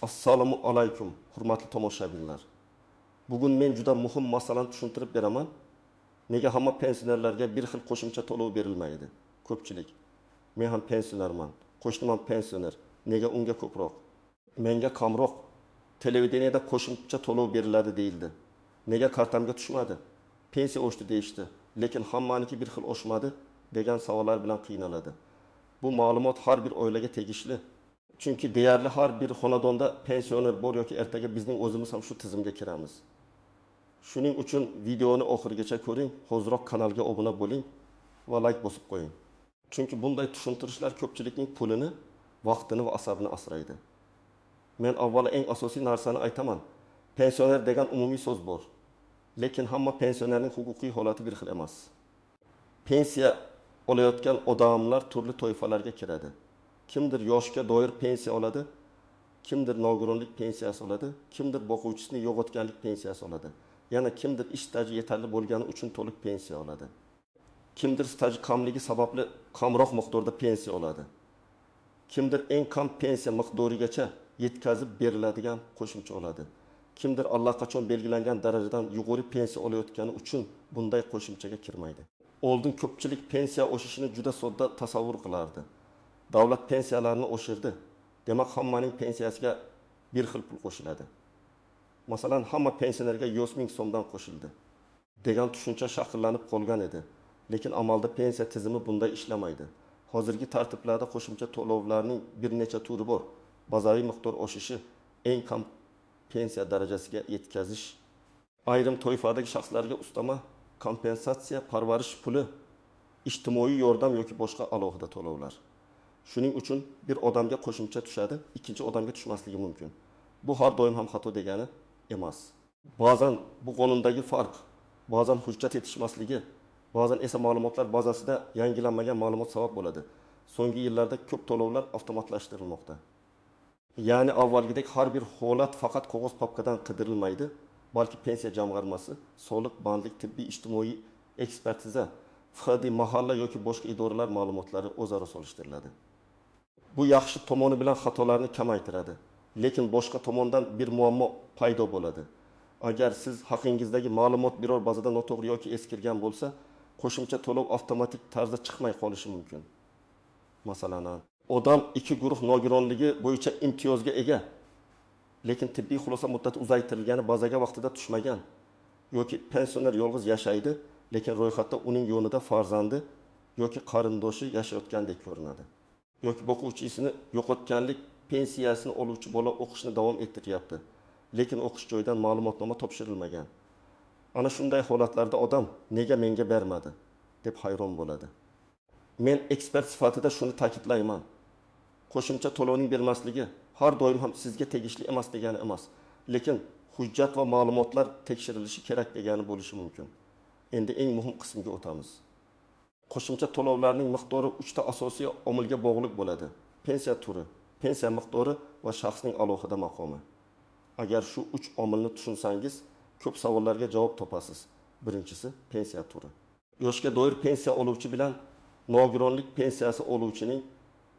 Assalomu alaykum, hurmatli tomoshabinlar. Bugun men juda muhim masalani tushuntirib beraman. Nega hamma pensionerlarga bir xil qo'shimcha to'lov berilmaydi? Ko'pchilik. Men ham pensionerman, qo'shnim ham pensioner. Nega unga ko'proq? Menga kamroq. Televideniyada qo'shimcha to'lov beriladi deyildi. Nega kartamga tushmadi? Pensiya oshdi deyishdi, lekin hammaniki bir xil oshmadi degan savollar bilan qiynaladi. Bu ma'lumot har bir oilaga tegishli. Chunki deyarli har bir xonadonda pensioner bor yoki ertaga bizning o'zimiz ham shu tizimga kiramiz. Shuning uchun videoni oxirigacha ko'ring, hoziroq kanalga obuna bo'ling va like bosib qo'ying. Chunki bunday tushuntirishlar ko'pchilikning pulini, vaqtini va asabini asraydi. Men avvalo eng asosiy narsani aytaman. Pensioner degan umumiy so'z bor. Lekin hamma pensionerning huquqiy holati bir xil emas. Pensiya olayotgan odamlar turli toifalarga kiradi. Kimdir yoshga doir pensiya oladi, kimdir nogironlik pensiyasi oladi, kimdir boquvchisini yo'qotganlik pensiyasi oladi. Yana kimdir ish staji yetarli bo'lgani uchun to'liq pensiya oladi. Kimdir staji kamligi sababli kamroq miqdorda pensiya oladi. Kimdir eng kam pensiya miqdorigacha yetkazib beriladigan qo'shimcha oladi. Kimdir allaqachon belgilangan darajadan yuqori pensiya olayotgani uchun bunday qo'shimchaga kirmaydi. Oldin ko'pchilik pensiya oshishini juda sodda tasavvur qilardi. Davlat pensiyalarini oshirdi. Demak, hammaning pensiyasiga bir xil pul qo'shiladi. Masalan, hamma pensionerga 100,000 so'mdan qo'shildi degan tushuncha shakllanib qolgan edi. Lekin amalda pensiya tizimi bunday ishlamaydi. Hozirgi tartiblarda qo'shimcha to'lovlarning bir necha turi bor. Bazaviy miqdor oshishi, eng kam pensiya darajasiga yetkazish, ayrim toifadagi shaxslarga ustama kompensatsiya, parvarish puli, ijtimoiy yordam yoki boshqa alohida to'lovlar. Shuning uchun bir odamga qo'shimcha tushadi, ikkinchi odamga tushmasligi mumkin. Bu har doim ham xato degani emas. Ba'zan bu qonundagi farq, ba'zan hujjat yetishmasligi, ba'zan esa ma'lumotlar bazasida yangilanmagan ma'lumot sabab bo'ladi. So'nggi yillarda ko'p to'lovlar avtomatlashtirilmoqda. Ya'ni avvalgidek har bir holat faqat qog'oz papkadan qidirilmaydi, balki pensiya jamg'armasi, soliq, bandlik, tibbiy, ijtimoiy ekspertiza, fiqhiy mahalla yoki boshqa idoralar ma'lumotlari o'zaro solishtiriladi. Bu yaxshi tomoni bilan xatolarni kamaytiradi, lekin boshqa tomondan bir muammo paydo bo'ladi. Agar siz haqingizdagi ma'lumot biror bazada noto'g'ri yoki eskirgan bo'lsa, qo'shimcha to'lov avtomatik tarzda chiqmay qolishi mumkin. Masalan, odam iki guruh nogironligi bo'yicha imtiyozga ega, lekin tibbiy xulosa muddati uzaytirilgani bazaga vaqtida tushmagan, yoki pensioner yolg'iz yashaydi, lekin ro'yxatda uning yonida farzandi yoki qarindoshi yashayotgandek ko'rinadi. Yoki boquvchisini yo'qotganlik pensiyasini oluvchi bola o'qishni davom ettiryapti, lekin o'qish joyidan ma'lumotnoma topshirilmagan. Ana shunday holatlarda odam nega menga bermadi deb hayron bo'ladi. Men ekspert sifatida shuni ta'kidlayman. Qo'shimcha to'lovning bermasligi har doim ham sizga tegishli emas degani emas, lekin hujjat va ma'lumotlar tekshirilishi kerak degani bo'lishi mumkin. Endi eng muhim qismga o'tamiz. Qo'shimcha to'lovlarning miqdori 3 ta asosiy omilga bog'liq bo'ladi. Pensiya turi, pensiya miqdori va shaxsning alohida maqomi. Agar shu 3 omilni tushunsangiz, ko'p savollarga javob topasiz. Birinchisi pensiya turi. Yoshga doir pensiya oluvchi bilan nogironlik pensiyasi oluvchining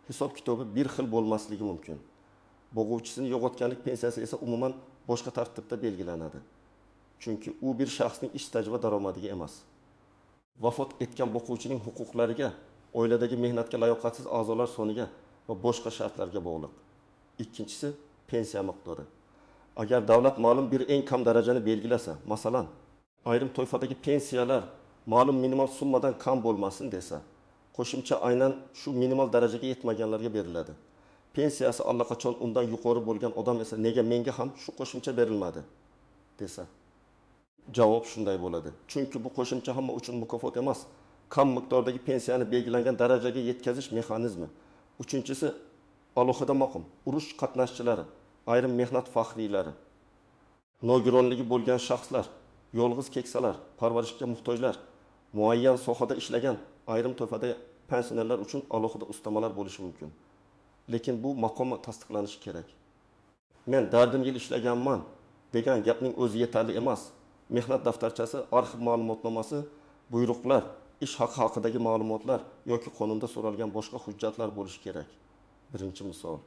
hisob kitobi bir xil bo'lmasligi mumkin. Boquvchisini yo'qotganlik pensiyasi esa umuman boshqa tartibda belgilanadi. Chunki u bir shaxsning ish staji va daromadiga emas. Vafot etgan boquvchining huquqlariga, oiladagi mehnatga layoqatsiz a'zolar soniga va boshqa shartlarga bog'liq. Ikkinchisi pensiya miqdori. Agar davlat ma'lum bir eng kam darajani belgilasa, masalan, ayrim toifadagi pensiyalar ma'lum minimal summadan kam bo'lmasin desa, qo'shimcha aynan shu minimal darajaga yetmaganlarga beriladi. Pensiyasi allaqachon undan yuqori bo'lgan odam esa nega menga ham shu qo'shimcha berilmadi desa, javob shunday bo'ladi. Chunki bu qo'shimcha hamma uchun mukofot emas, kam miqdordagi pensiyani belgilangan darajaga yetkazish mexanizmi. Uchinchisi alohida maqom, urush qatnashchilari, ayrim mehnat faxriylari, nogironligi bo'lgan shaxslar, yolg'iz keksalar, parvarishga muhtojlar, muayyan sohada ishlagan ayrim toifada pensionerlar uchun alohida ustamalar bo'lishi mumkin. Lekin bu maqom tasdiqlanishi kerak. Men dardim yil ishlaganman degan gapning o'zi yetarli emas. Mehnat daftarchasi, arxiv ma'lumotnomasi, buyruqlar, ish haqi haqidagi ma'lumotlar yoki qonunda so'ralgan boshqa hujjatlar bo'lishi kerak. Birinchi misol.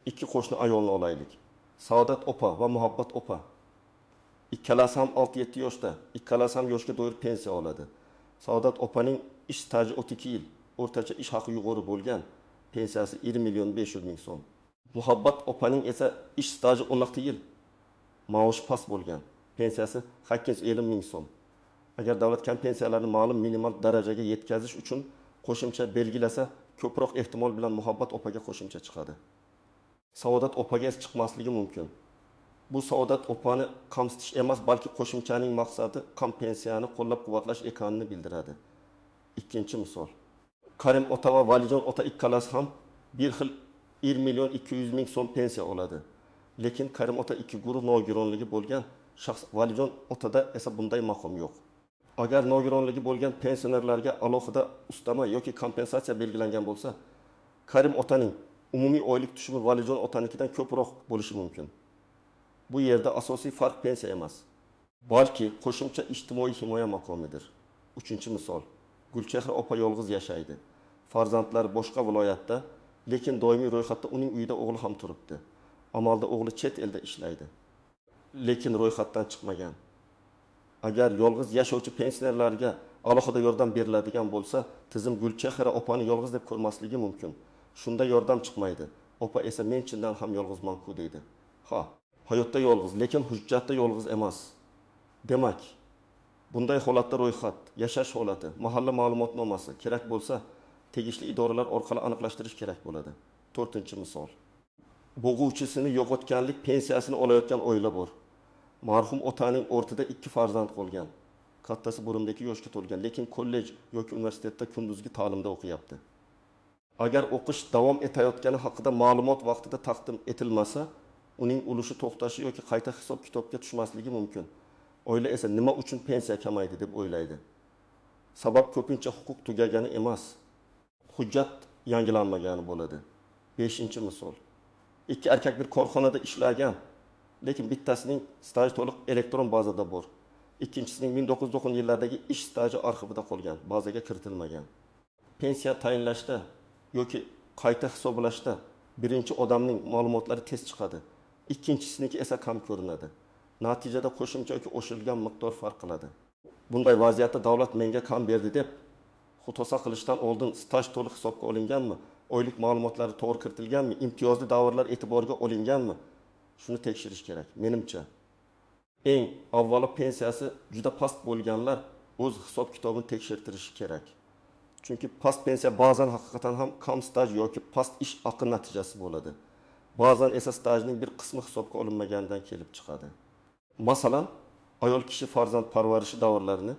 Ikki qo'shni ayolni olaylik. Saodat opa va Muhabbat opa. Ikkalasi ham 6-7 yoshda, ikkalasi ham yoshga do'yib pensiya oladi. Saodat opaning ish staji 32 yil, o'rtacha ish haqi yuqori bo'lgan, pensiyasi 20.500.000 so'm. Muhabbat opaning esa ish staji 16 yil, maoshi past bo'lgan, pensiyasi 850.000 so'm. Agar davlat kompensiyalarni ma'lum minimal darajaga yetkazish uchun qo'shimcha belgilasa, ko'proq ehtimol bilan Muhabbat opaga qo'shimcha chiqadi. Saodat opaga chiqmasligi mumkin. Bu Saodat opani kamsitish emas, balki qo'shimchaning maqsadi kompensiyani qo'llab-quvvatlash ekanini bildiradi. Ikkinchi misol. Karim ota va Valijon ota ikkalasi ham bir xil 1.200.000 so'm pensiya oladi. Lekin Karim ota ikki guruh nogironligi bo'lgan, shaxs Valijon otada esa bunday maqom yo'q. Agar nogironligi bo'lgan pensionerlarga alohida ustama yoki kompensatsiya belgilangan bo'lsa, Karim otaning umumiy oylik tushumi Valijon otanikidan ko'proq bo'lishi mumkin. Bu yerda asosiy farq pensiya emas, balki qo'shimcha ijtimoiy himoya maqomidir. Uchinchi misol. Gulchehra opa yolg'iz yashaydi. Farzandlari boshqa viloyatda, lekin doimiy ro'yxatda uning uyida o'g'li ham turibdi. Amalda o'g'li chet elda ishlaydi, lekin ro'yxatdan chiqmagan. Agar yolg'iz yashovchi pensionerlarga alohida yordam beriladigan bo'lsa, tizim Gulchehra opani yolg'iz deb ko'rmasligi mumkin. Shunda yordam chiqmaydi. Opa esa men chindan ham yolg'izman-ku deydi. Hayotda yolg'iz, lekin hujjatda yolg'iz emas. Demak, bunday holatda ro'yxat, yashash holati, mahalla ma'lumotnomasi kerak bo'lsa, tegishli idoralar orqali aniqlashtirish kerak bo'ladi. 4-misol. Bo'g'uvchisini yo'qotganlik pensiyasini olayotgan oila bor. Marhum otaning o'rtada 2 farzand qolgan. Kattasi Burundagi yoshga to'lgan, lekin kollej yoki universitetda kunduzgi ta'limda o'qiyapti. Agar o'qish davom etayotgani haqida ma'lumot vaqtida taqdim etilmasa, uning ulushi to'xtashi yoki qayta hisob-kitobga tushmasligi mumkin. Oila esa nima uchun pensiya kamaydi deb o'ylaydi. Sabab ko'pincha huquq tugagani emas, hujjat yangilanmagani bo'ladi. 5-misol. 2 erkak bir korxonada ishlagan, lekin bittasining staji to'liq elektron bazada bor. Ikkinchisining 1990 yillardagi ish staji arxivida qolgan, bazaga kiritilmagan. Pensiya tayinlashda yoki qayta hisoblashda birinchi odamning ma'lumotlari tez chiqadi. Ikkinchisiniki esa kam ko'rinadi. Natijada qo'shimcha yoki o'shilgan miqdor farq qiladi. Bunday vaziyatda davlat menga kam berdi deb xulosa qilishdan oldin staj to'liq hisobga olinganmi, oylik ma'lumotlari to'g'ri kiritilganmi, imtiyozli davrlar e'tiborga olinganmi? Shuni tekshirish kerak. Menimcha, eng avvalo pensiyasi juda past bo'lganlar o'z hisob-kitobini tekshirtirishi kerak. Chunki past pensiya ba'zan haqiqatan ham kam staj yoki past ish haqi natijasi bo'ladi. Ba'zan esa stajning bir qismi hisobga olinmaganidan kelib chiqadi. Masalan, ayol kishi farzand parvarishi davrlarini,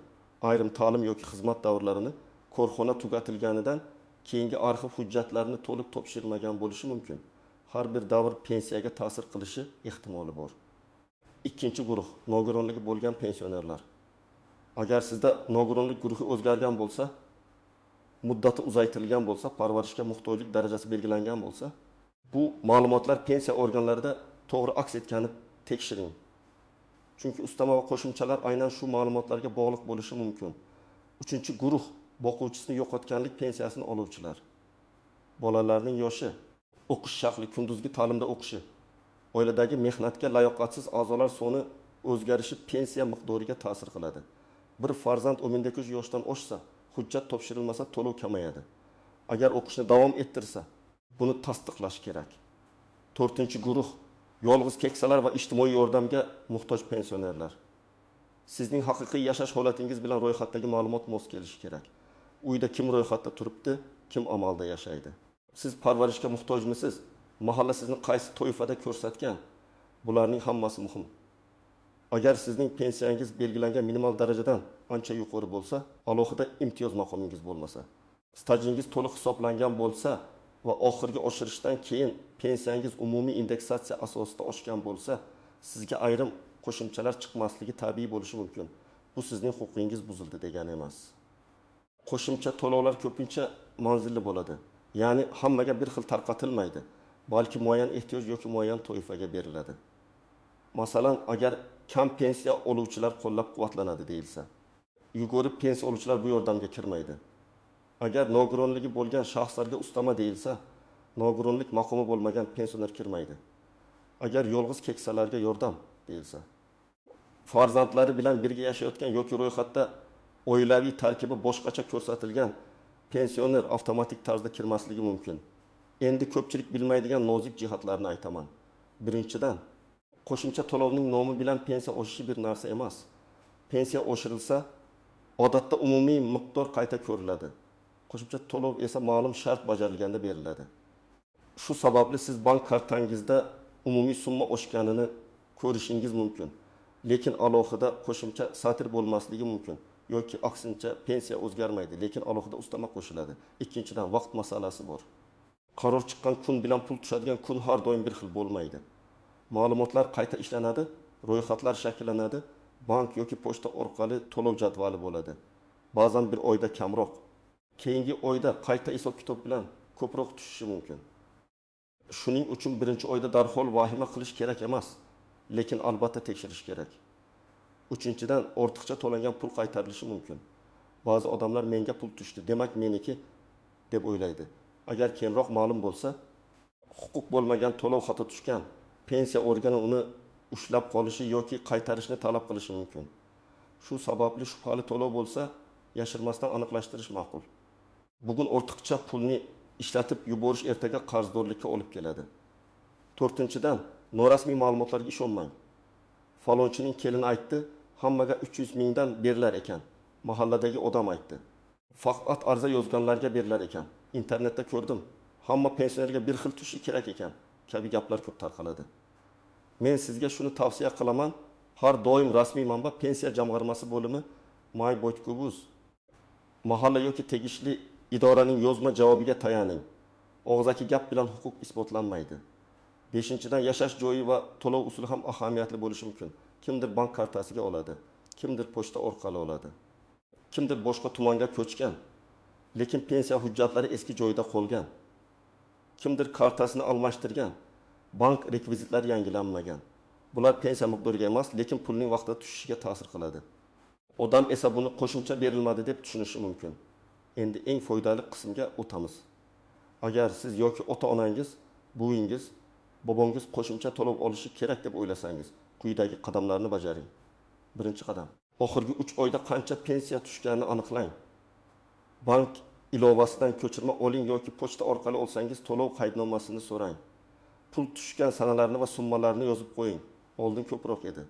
ayrim ta'lim yoki xizmat davrlarini korxona tugatilganidan keyingi arxiv hujjatlarini to'liq topshirilmagan bo'lishi mumkin. Har bir davr pensiyaga ta'sir qilishi ehtimoli bor. Ikkinchi guruh nogironligi bo'lgan pensionerlar. Agar sizda nogironlik guruhi o'zgargan bo'lsa, muddati uzaytirilgan bo'lsa, parvarishga muhtojlik darajasi belgilangan bo'lsa, bu ma'lumotlar pensiya organlarida to'g'ri aks etganini tekshiring. Chunki ustama va qo'shimchalar aynan shu ma'lumotlarga bog'liq bo'lishi mumkin. 3-guruh boquvchisini yo'qotganlik pensiyasini oluvchilar. Bolalarning yoshi, o'qish shakli, kunduzgi ta'limda o'qishi, oiladagi mehnatga layoqatsiz a'zolar soni o'zgarishi pensiya miqdoriga ta'sir qiladi. Bir farzand 19 yoshdan oshsa, hujjat topshirilmasa to'lov kamayadi. Agar o'qishni davom ettirsa, buni tasdiqlash kerak. 4-guruh yolg'iz keksalar va ijtimoiy yordamga muhtoj pensionerlar. Sizning haqiqiy yashash holatingiz bilan ro'yxatdagi ma'lumot mos kelishi kerak. Uyda kim ro'yxatda turibdi, kim amalda yashaydi. Siz parvarishga muhtojmisiz? Mahalla sizni qaysi toifada ko'rsatgan? Bularning hammasi muhim. Agar sizning pensiyangiz belgilangan minimal darajadan ancha yuqori bo'lsa, alohida imtiyoz maqomingiz bo'lmasa, stajingiz to'liq hisoblangan bo'lsa va oxirgi oshirishdan keyin pensiyangiz umumiy indeksatsiya asosida oshgan bo'lsa, sizga ayrim qo'shimchalar chiqmasligi tabiiy bo'lishi mumkin. Bu sizning huquqingiz buzildi degani emas. Qo'shimcha to'lovlar ko'pincha manzilli bo'ladi. Ya'ni hammaga bir xil tarqatilmaydi, balki muayyan ehtiyoj yoki muayyan toifaga beriladi. Masalan, agar kam pensiya oluvchilar qo'llab-quvvatlanadi deyilsa, yuqori pensiya oluvchilar bu yordamga kirmaydi. Agar nogironligi bo'lgan shaxslarga ustama deyilsa, nogironlik maqomi bo'lmagan pensioner kirmaydi. agar yolg'iz keksalarga yordam berilsa, farzandlari bilan birga yashayotgan yoki ro'yxatda oilaviy tarkibi boshqacha ko'rsatilgan pensioner avtomatik tarzda kirmasligi mumkin. Endi ko'pchilik bilmaydigan nozik jihatlarni aytaman. Birinchidan, qo'shimcha to'lovning nomi bilan pensiya oshishi bir narsa emas. Pensiya oshirilsa, odatda umumiy miqdor qayta ko'riladi. Qo'shimcha to'lov esa ma'lum shart bajarilganda beriladi. Shu sababli siz bank kartangizda umumiy summa oshganini ko'rishingiz mumkin. Lekin alohida qo'shimcha satr bo'lmasligi mumkin. Yoki aksincha pensiya o'zgarmaydi, lekin alohida ustama qo'shiladi. Ikkinchidan, vaqt masalasi bor. Qaror chiqqan kun bilan pul tushadigan kun har doim bir xil bo'lmaydi. Ma'lumotlar qayta ishlanadi, ro'yxatlar shakllanadi, bank yoki pochta orqali to'lov jadvali bo'ladi. Ba'zan bir oyda kamroq, keyingi oyda qayta hisob-kitob bilan ko'proq tushishi mumkin. Shuning uchun birinchi oyda darhol vahima qilish kerak emas, lekin albatta tekshirish kerak. Uchinchidan, ortiqcha to'langan pul qaytarilishi mumkin. Ba'zi odamlar menga pul tushdi, demak meniki deb o'ylaydi. Agar keyinroq ma'lum bo'lsa, huquq bo'lmagan to'lov xati tushgan, pensiya organi uni ushlab qolishi yoki qaytarishni talab qilishi mumkin. Shu sababli shubhali to'lov bo'lsa, yashirmasdan aniqlashtirish ma'qul. Bugun ortiqcha pulni ishlatib yuborish ertaga qarzdorlikka olib keladi. To'rtinchidan, norasmiy ma'lumotlarga ishonmang. Falonchining kelini aytdi, hammaga 300 mingdan berilar ekan. Mahalladagi odam aytdi. Faqat arza yozganlarga berilar ekan. İnternetda ko'rdim. Hamma pensionerga bir xil tushishi kerak ekan. Kabi gaplar ko'p tarqaladi. Men sizga shuni tavsiya qilaman. Har doim rasmiy manba pensiya jamg'armasi bo'limi MyBoytkubuz mahalla yoki tegishli idoraning yozma javobiga tayaning. Og'zaki gap bilan huquq isbotlanmaydi. 5-dan, yashash joyi va to'lov usuli ham ahamiyatli bo'lishi mumkin. Kimdir bank kartasiga oladi, kimdir pochta orqali oladi. Kimdir boshqa tumanga ko'chgan, lekin pensiya hujjatlari eski joyida qolgan. Kimdir kartasini almashtirgan, bank rekvizitlari yangilanmagan. Bular pensiya miqdoriga emas, lekin pulning vaqtida tushishiga ta'sir qiladi. Odam esa buni qo'shimcha berilmadi deb tushunishi mumkin. Endi eng foydali qismga o'tamiz. Agar siz yoki ota-onangiz, buvingiz, bobongiz qo'shimcha to'lov olishi kerak deb o'ylasangiz, quyidagi qadamlarni bajaring. Birinchi qadam: oxirgi 3 oyda qancha pensiya tushganini aniqlang. Bank ilovasidan ko'chirma oling yoki pochta orqali olsangiz to'lov qaydnomasini so'rang. Pul tushgan sanalarni va summalarni yozib qo'ying. Oldin ko'proq edi.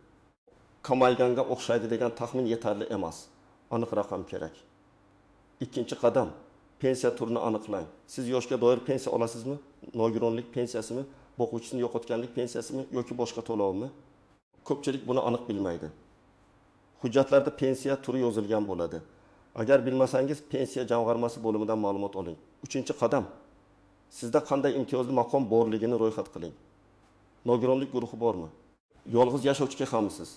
Kamayganga o'xshaydi degan taxmin yetarli emas. Aniq raqam kerak. Ikkinchi qadam: pensiya turini aniqlang. Siz yoshga doir pensiya olasizmi? Nogironlik pensiyasimi? Boquvchisini yo'qotganlik pensiyasimi yoki boshqa to'lovmi? Ko'pchilik buni aniq bilmaydi. Hujjatlarda pensiya turi yozilgan bo'ladi. Agar bilmasangiz, pensiya jamg'armasi bo'limidan ma'lumot oling. Uchinchi qadam: sizda qanday imtiyozli maqom borligini ro'yxat qiling. Nogironlik guruhi bormi? Yolg'iz yashovchi ekanmisiz?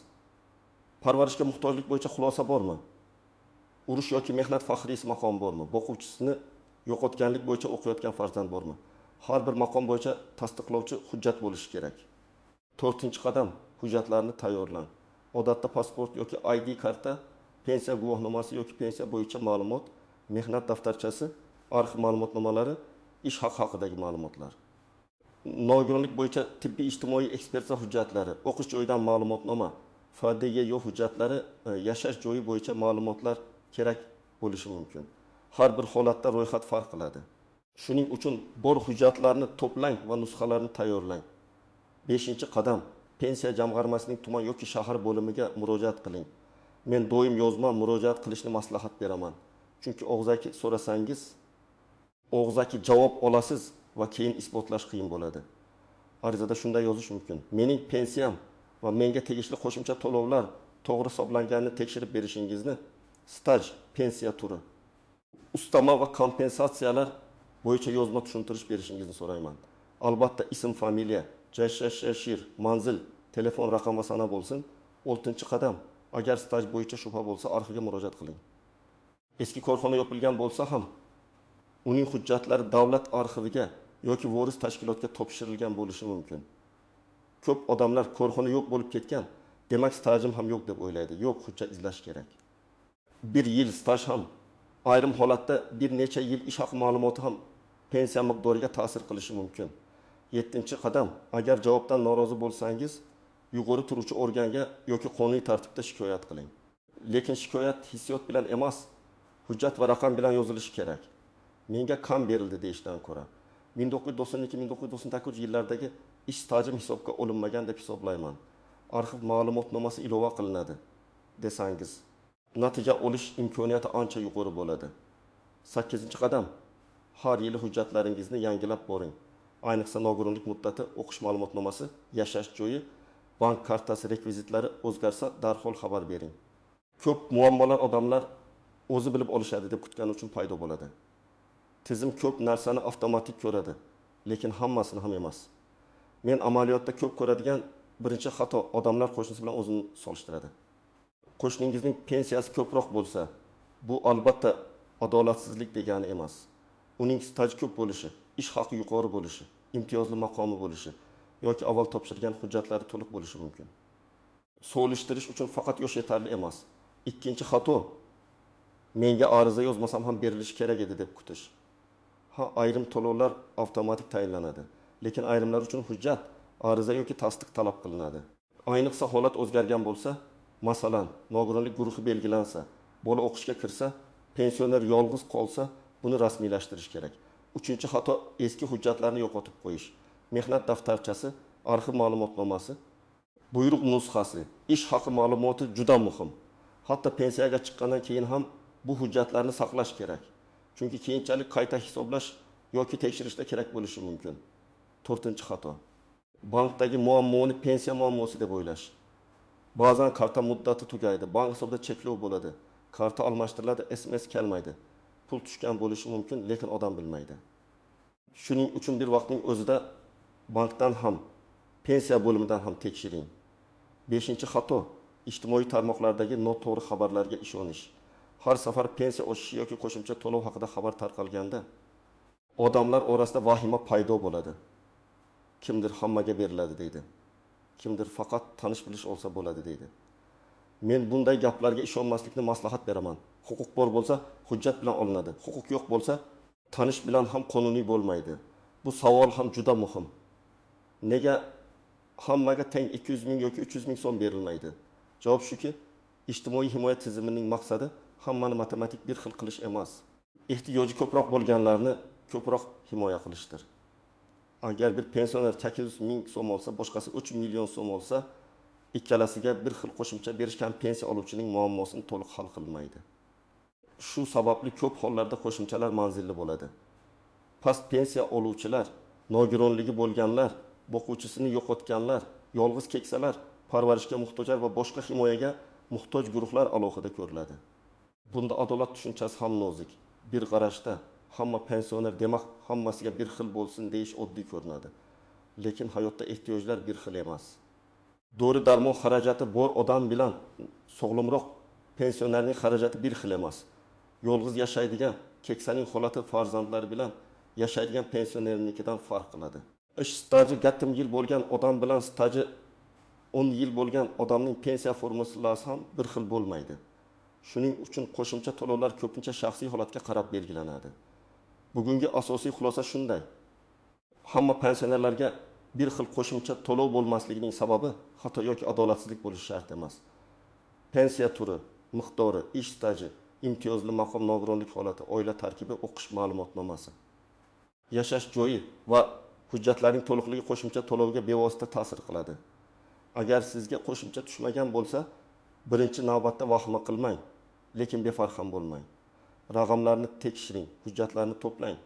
Parvarishga muhtojlik bo'yicha xulosa bormi? Urush yoki mehnat faxriysi maqom bormi? Boquvchisini yo'qotganlik bo'yicha o'qiyotgan farzand bormi? Har bir maqom bo'yicha tasdiqlovchi hujjat bo'lishi kerak. To'rtinchi qadam: hujjatlarni tayyorlang. Odatda pasport yoki ID karta, pensiya guvohnomasi yoki pensiya bo'yicha ma'lumot, mehnat daftarchasi, arxiv ma'lumotnomalari, ish haqidagi ma'lumotlar. Nogironlik bo'yicha tibbiy ijtimoiy ekspertiza hujjatlari, o'qish joyidan ma'lumotnoma, FDGO hujjatlari, yashash joyi bo'yicha ma'lumotlar kerak bo'lishi mumkin. Har bir holatda ro'yxat farq qiladi. Shuning uchun bor hujjatlarni to'plang va nusxalarini tayyorlang. 5-qadam: pensiya jamg'armasining tuman yoki shahar bo'limiga murojaat qiling. Men doim yozma murojaat qilishni maslahat beraman. Chunki og'zaki so'rasangiz, og'zaki javob olasiz va keyin isbotlash qiyin bo'ladi. Arizada shunday yozish mumkin: mening pensiyam va menga tegishli qo'shimcha to'lovlar to'g'ri hisoblanganini tekshirib berishingizni, staj pensiya turi, ustama va kompensatsiyalar bo'yicha yozma tushuntirish berishingizni so'rayman. Albatta ism, familiya, joy, manzil, telefon raqam va sana bo'lsin. 6-qadam: agar staj bo'yicha shubha bo'lsa, arxivga murojaat qiling. Eski korxona yopilgan bo'lsa ham, uning hujjatlari davlat arxiviga yoki voris tashkilotga topshirilgan bo'lishi mumkin. Ko'p odamlar korxona yo'q bo'lib ketgan, demak stajim ham yo'q deb o'ylaydi. Yo'q, hujjat izlash kerak. 1 yil staj ham, ayrim holatda bir necha yil ish haqi ma'lumoti ham pensiya miqdoriga ta'sir qilishi mumkin. 7-chi qadam, agar javobdan norozi bo'lsangiz, yuqori turuvchi organga yoki qonuniy tartibda shikoyat qiling. Lekin shikoyat hissiyot bilan emas, hujjat va raqam bilan yozilishi kerak. Menga kam berildi deyishdan ko'ra 1992-1999 yillardagi ish stajim hisobga olinmagan deb hisoblayman. Arxiv ma'lumotnomasi ilova qilinadi desangiz, natija olish imkoniyati ancha yuqori bo'ladi. 8-qadam, har yili hujjatlaringizni yangilab boring. Ayniqsa nogironlik muddati, o'qish ma'lumotnomasi, yashash joyi, bank kartasi rekvizitlari o'zgarsa darhol xabar bering. Ko'p muammolar odamlar o'zi bilib olishadi deb kutgani uchun paydo bo'ladi. Tizim ko'p narsani avtomatik ko'radi, lekin hammasini ham emas. Men amaliyotda ko'p ko'radigan birinchi xato odamlar qo'shnisi bilan o'zini solishtiradi. Qo'shningizning pensiyasi ko'proq bo'lsa, bu albatta adolatsizlik degani emas. Uning staji ko'p bo'lishi, ish haqi yuqori bo'lishi, imtiyozli maqomi bo'lishi yoki avval topshirgan hujjatlari to'liq bo'lishi mumkin. Solishtirish uchun faqat yosh yetarli emas. Ikkinchi xato, menga ariza yozmasam ham berilishi kerak edi deb kutish. Ayrim to'lovlar avtomatik tayinlanadi, lekin ayrimlar uchun hujjat, ariza yoki tasdiq talab qilinadi. Ayniqsa holat o'zgargan bo'lsa, masalan, nogironlik guruhi belgilansa, bola o'qishga kirsa, pensioner yolg'iz qolsa, buni rasmiylashtirish kerak. 3-xato, eski hujjatlarni yo'qotib qo'yish. Mehnat daftarchasi, arxiv ma'lumotnomasi, buyruq nusxasi, ish haqi ma'lumoti juda muhim. Hatto pensiyaga chiqqandan keyin ham bu hujjatlarni saqlash kerak. Chunki keyinchalik qayta hisoblash yoki tekshirishda kerak bo'lishi mumkin. 4-xato. Bankdagi muammoni pensiya muammosi deb o'ylash. Ba'zan karta muddati tugaydi, bank hisobida cheklov bo'ladi, karta almashtiriladi, SMS kelmaydi. Pul tushgan bo'lishi mumkin, lekin odam bilmaydi. Shuning uchun bir vaqtning o'zida bankdan ham, pensiya bo'limidan ham tekshiring. 5-xato, ijtimoiy tarmoqlardagi noto'g'ri xabarlarga ishonish. Har safar pensiya oshishi yoki qo'shimcha to'lov haqida xabar tarqalganda odamlar orasida vahima paydo bo'ladi. Kimdir hammaga beriladi deydi. Kimdir faqat tanish bilish olsa bo'ladi deydi. Men bunday gaplarga ishonmaslikni maslahat beraman. Huquq bor bo'lsa hujjat bilan olinadi. Huquq yo'q bo'lsa tanish bilan ham qonuniy bo'lmaydi. Bu savol ham juda muhim. Nega hammaga teng 200 ming yoki 300 ming so'm berilmaydi? Javob shuki, ijtimoiy himoya tizimining maqsadi hammani matematik bir xil qilish emas. Ehtiyoji ko'proq bo'lganlarni ko'proq himoya qilishdir. Agar bir pensioner 800 ming so'm olsa, boshqasi 3 million so'm olsa, ikkalasiga bir xil qo'shimcha berishgan pensiya oluvchining muammosini to'liq hal qilmaydi. Shu sababli ko'p hollarda qo'shimchalar manzilli bo'ladi. Past pensiya oluvchilar, nogironligi bo'lganlar, boquvchisini yo'qotganlar, yolg'iz keksalar, parvarishga muhtojlar va boshqa himoyaga muhtoj guruhlar alohida ko'riladi. Bunda adolat tushunchasi ham nozik. Bir qarashda hamma pensioner demak hammasiga bir xil bo'lsin deyish oddiy ko'rinadi. Lekin hayotda ehtiyojlar bir xil emas. Dori darmon xarajati bor odam bilan sog'lomroq pensionerning xarajati bir xil emas. Yolg'iz yashaydigan keksaning holati farzandlari bilan yashaydigan pensionernikidan farq qiladi. Ish staji gatim yil bo'lgan odam bilan staji 10 yil bo'lgan odamning pensiya formulasi ham bir xil bo'lmaydi. Shuning uchun qo'shimcha to'lovlar ko'pincha shaxsiy holatga qarab belgilanadi. Bugungi asosiy xulosa shunday. Hamma pensionerlarga bir xil qo'shimcha to'lov bo'lmasligining sababi xato yoki adolatsizlik bo'lishi shart emas. Pensiya turi, miqdori, ish staji, imtiyozli maqom, nogironlik holati, oila tarkibi, o'qish ma'lumotnomasi, yashash joyi va hujjatlarning to'liqligi qo'shimcha to'lovga bevosita ta'sir qiladi. Agar sizga qo'shimcha tushmagan bo'lsa, birinchi navbatda vahima qilmang, lekin befarq ham bo'lmang. Raqamlarni tekshiring, hujjatlarni to'plang,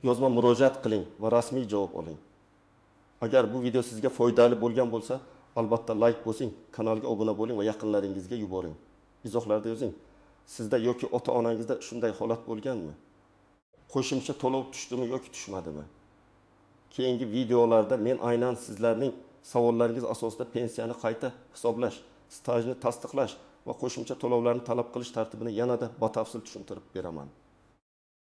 yozma murojaat qiling va rasmiy javob oling. Agar bu video sizga foydali bo'lgan bo'lsa, albatta like bosing, kanalga obuna bo'ling va yaqinlaringizga yuboring. Izohlarda yozing. Sizda yoki ota-onangizda shunday holat bo'lganmi? Qo'shimcha to'lov tushdimi yoki tushmadimi? Keyingi videolarda men aynan sizlarning savollaringiz asosida pensiyani qayta hisoblash, stajni tasdiqlash va qo'shimcha to'lovlarni talab qilish tartibini yanada batafsil tushuntirib beraman.